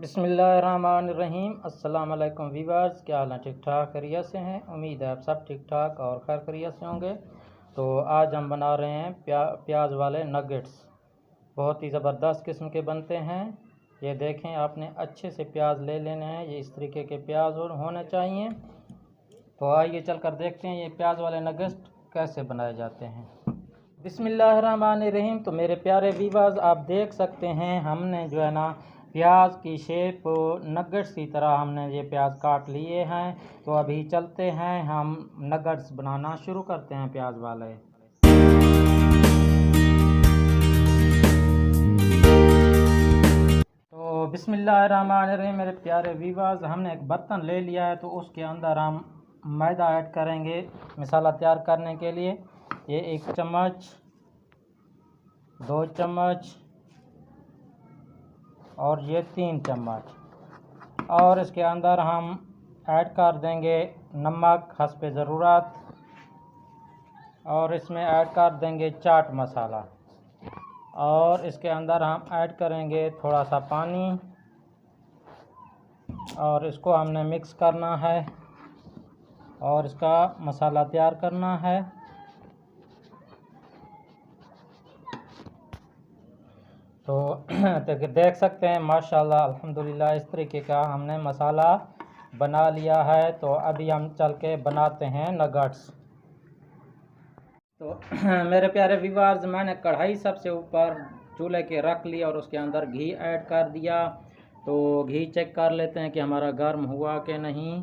बिस्मिल्लाहिर्रहमानिर्रहीम। अस्सलाम वालेकुम वीवर्स, क्या हाल है? ठीक ठाक खैरियत से हैं? उम्मीद है आप सब ठीक ठाक और खैर खैरियत से होंगे। तो आज हम बना रहे हैं प्याज वाले नगेट्स। बहुत ही ज़बरदस्त किस्म के बनते हैं। ये देखें, आपने अच्छे से प्याज ले लेने हैं। ये इस तरीके के प्याज होने चाहिए। तो आइए चल कर देखते हैं ये प्याज वाले नगेट्स कैसे बनाए जाते हैं। बिस्मिल्लाहिर्रहमानिर्रहीम। तो मेरे प्यारे वीवर्स, आप देख सकते हैं हमने जो है ना प्याज की शेप नगेट्स की तरह हमने ये प्याज काट लिए हैं। तो अभी चलते हैं, हम नगेट्स बनाना शुरू करते हैं प्याज वाले। तो बिस्मिल्लाहिर्रहमानिर्रहीम मेरे प्यारे वीवर्स, हमने एक बर्तन ले लिया है। तो उसके अंदर हम मैदा ऐड करेंगे मसाला तैयार करने के लिए। ये 1 चम्मच, 2 चम्मच और ये 3 चम्मच। और इसके अंदर हम ऐड कर देंगे नमक हस्बे ज़रूरत। और इसमें ऐड कर देंगे चाट मसाला। और इसके अंदर हम ऐड करेंगे थोड़ा सा पानी। और इसको हमने मिक्स करना है और इसका मसाला तैयार करना है। तो देख सकते हैं माशाल्लाह अल्हम्दुलिल्लाह इस तरीके का हमने मसाला बना लिया है। तो अभी हम चल के बनाते हैं नगेट्स। तो मेरे प्यारे व्यूअर्स, मैंने कढ़ाई सबसे ऊपर चूल्हे के रख ली और उसके अंदर घी ऐड कर दिया। तो घी चेक कर लेते हैं कि हमारा गर्म हुआ कि नहीं।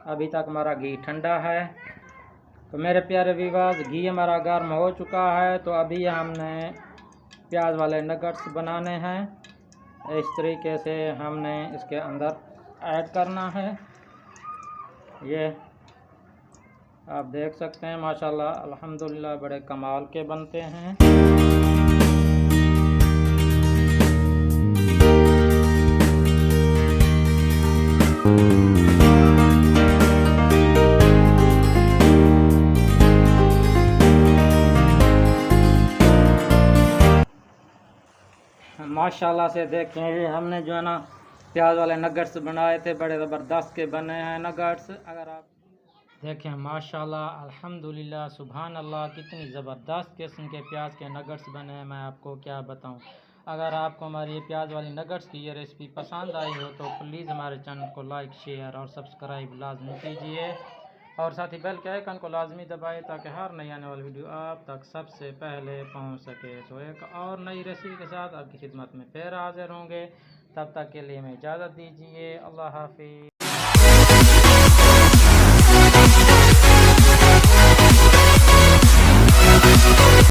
अभी तक हमारा घी ठंडा है। तो मेरे प्यारे व्यूअर्स, घी हमारा गर्म हो चुका है। तो अभी हमने प्याज वाले नगेट्स बनाने हैं। इस तरीके से हमने इसके अंदर ऐड करना है। ये आप देख सकते हैं माशाल्लाह अल्हम्दुलिल्लाह बड़े कमाल के बनते हैं। माशाल्लाह से देखें, हमने जो है ना प्याज वाले नगेट्स बनाए थे, बड़े ज़बरदस्त के बने हैं नगेट्स। अगर आप देखें माशाल्लाह अल्हम्दुलिल्लाह सुभान अल्लाह, कितनी ज़बरदस्त किस्म के प्याज के नगेट्स बने हैं, मैं आपको क्या बताऊं। अगर आपको हमारी ये प्याज वाली नगेट्स की ये रेसिपी पसंद आई हो तो प्लीज़ हमारे चैनल को लाइक शेयर और सब्सक्राइब लाजमी कीजिए। और साथ ही बेल के आइकन को लाजमी दबाएं ताकि हर नई आने वाली वीडियो आप तक सबसे पहले पहुंच सके। तो एक और नई रेसिपी के साथ आपकी खिदमत में फिर हाजिर होंगे। तब तक के लिए हमें इजाज़त दीजिए। अल्लाह हाफिज़।